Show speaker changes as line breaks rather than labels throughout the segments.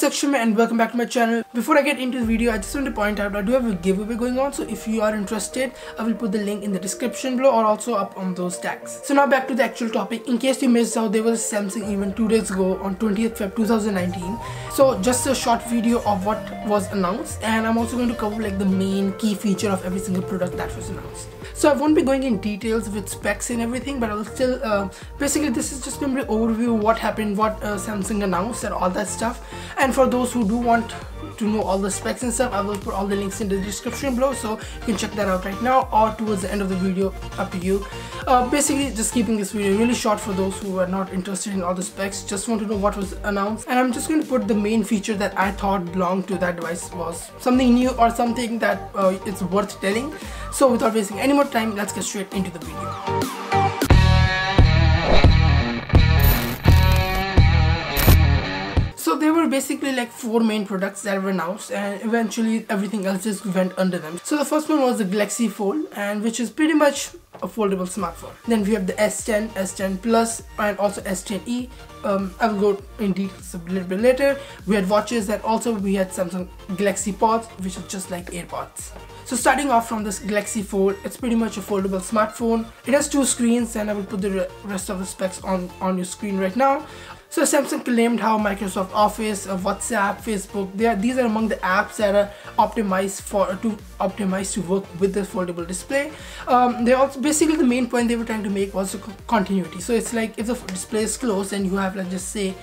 Saksham and welcome back to my channel. Before I get into the video, I just want to point out I do have a giveaway going on, so if you are interested, I will put the link in the description below or also up on those tags. So now back to the actual topic. In case you missed out, there was a Samsung event 2 days ago on 20th Feb 2019. So just a short video of what was announced, and I'm also going to cover like the main key feature of every single product that was announced. So I won't be going in details with specs and everything, but I will still basically this is just going to be an overview of what happened, what Samsung announced and all that stuff. And for those who do want to know all the specs and stuff, I will put all the links in the description below, so you can check that out right now or towards the end of the video, up to you. Basically just keeping this video really short for those who are not interested in all the specs, just want to know what was announced. And I'm just going to put the main feature that I thought belonged to that device was something new or something that it's worth telling. So without wasting any more time, let's get straight into the video. So there were basically like 4 main products that were announced, and eventually everything else just went under them. So the first one was the Galaxy Fold, and which is pretty much a foldable smartphone. Then we have the S10, S10 Plus, and also S10e. I will go in details a little bit later. We had watches, and also we had Samsung Galaxy Pods, which is just like AirPods. So starting off from this Galaxy Fold, it's pretty much a foldable smartphone. It has 2 screens, and I will put the rest of the specs on your screen right now. So Samsung claimed how Microsoft Office, WhatsApp, Facebook, these are among the apps that are optimized to work with the foldable display. They also basically the main point they were trying to make was continuity. So it's like if the display is closed and you have, like, just say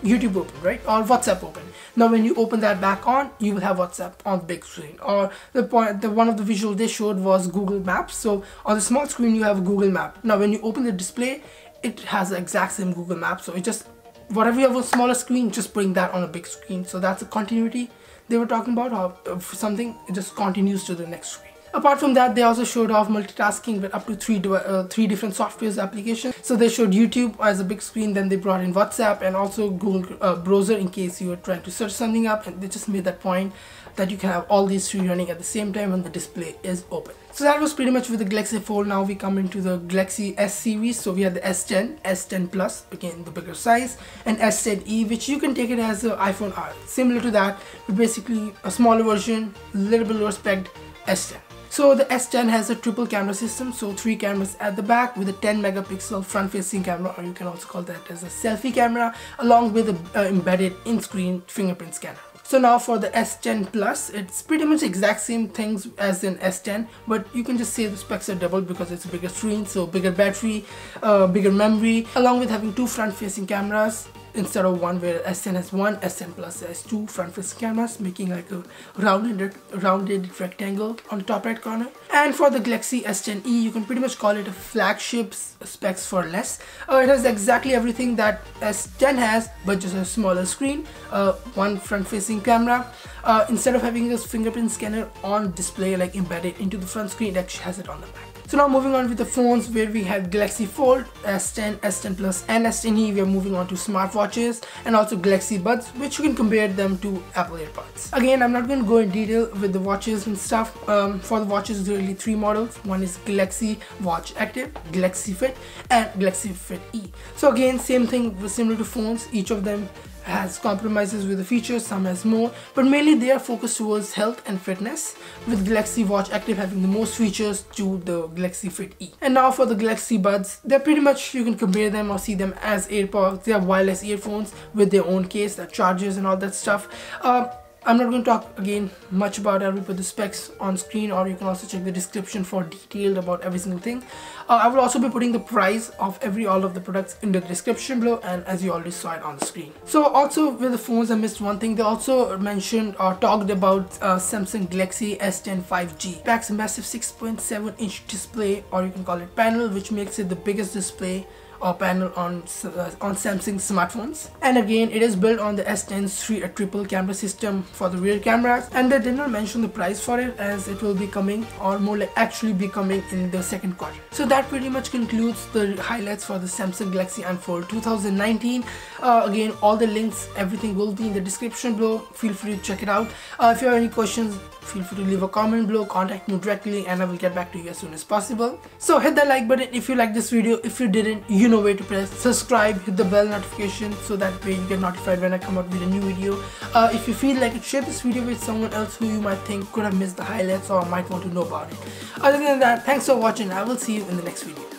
YouTube open, right, or WhatsApp open. Now when you open that back on, you will have WhatsApp on the big screen. Or one of the visuals they showed was Google Maps. So on the small screen you have Google Map. Now when you open the display, it has the exact same Google Map. So it just, whatever you have on a smaller screen, just bring that on a big screen. So that's a continuity they were talking about, how something it just continues to the next screen. Apart from that, they also showed off multitasking with up to 3 different softwares applications. So they showed YouTube as a big screen, then they brought in WhatsApp and also Google browser in case you were trying to search something up, and they just made that point that you can have all these 3 running at the same time when the display is open. So that was pretty much with the Galaxy Fold. Now we come into the Galaxy S series. So we have the S10, S10 Plus, again the bigger size, and S10e, which you can take it as an iPhone R. Similar to that, but basically a smaller version, a little bit lower spec S10. So the S10 has a triple camera system, so 3 cameras at the back with a 10 megapixel front facing camera, or you can also call that as a selfie camera, along with an embedded in-screen fingerprint scanner. So now for the S10 Plus, it's pretty much the exact same things as in S10, but you can just say the specs are doubled because it's a bigger screen, so bigger battery, bigger memory, along with having 2 front-facing cameras instead of 1, where S10 has 1, S10 Plus has 2 front-facing cameras, making like a rounded rectangle on the top right corner. And for the Galaxy S10e, you can pretty much call it a flagship specs for less. It has exactly everything that S10 has, but just a smaller screen, 1 front-facing camera. Instead of having this fingerprint scanner on display, like embedded into the front screen, it actually has it on the back. So now moving on with the phones, where we have Galaxy Fold, S10, S10 Plus and S10e, we are moving on to smartwatches and also Galaxy Buds, which you can compare them to Apple AirPods. Again, I'm not going to go in detail with the watches and stuff. For the watches, there are really 3 models. One is Galaxy Watch Active, Galaxy Fit and Galaxy Fit E. So again, same thing, similar to phones, each of them has compromises with the features, some has more, but mainly they are focused towards health and fitness, with Galaxy Watch Active having the most features to the Galaxy Fit E. And now for the Galaxy Buds, they're pretty much, you can compare them or see them as AirPods. They are wireless earphones with their own case that charges and all that stuff. I'm not going to talk again much about it. I will put the specs on screen, or you can also check the description for detailed about every single thing. I will also be putting the price of all of the products in the description below, and as you already saw it on the screen. So also with the phones, I missed one thing. They also mentioned or talked about Samsung Galaxy S10 5G. Packs a massive 6.7-inch display, or you can call it panel, which makes it the biggest display or panel on Samsung smartphones. And again, it is built on the S10's triple camera system for the rear cameras, and they did not mention the price for it, as it will be coming, or more like actually be coming, in the 2nd quarter. So that pretty much concludes the highlights for the Samsung Galaxy Unfold 2019. Again, all the links, everything will be in the description below. Feel free to check it out. If you have any questions, feel free to leave a comment below, contact me directly, and I will get back to you as soon as possible. So hit that like button if you like this video. If you didn't, you know where to press. Subscribe, hit the bell notification so that way you get notified when I come out with a new video. If you feel like it, share this video with someone else who you might think could have missed the highlights or might want to know about it. Other than that, thanks for watching. I will see you in the next video.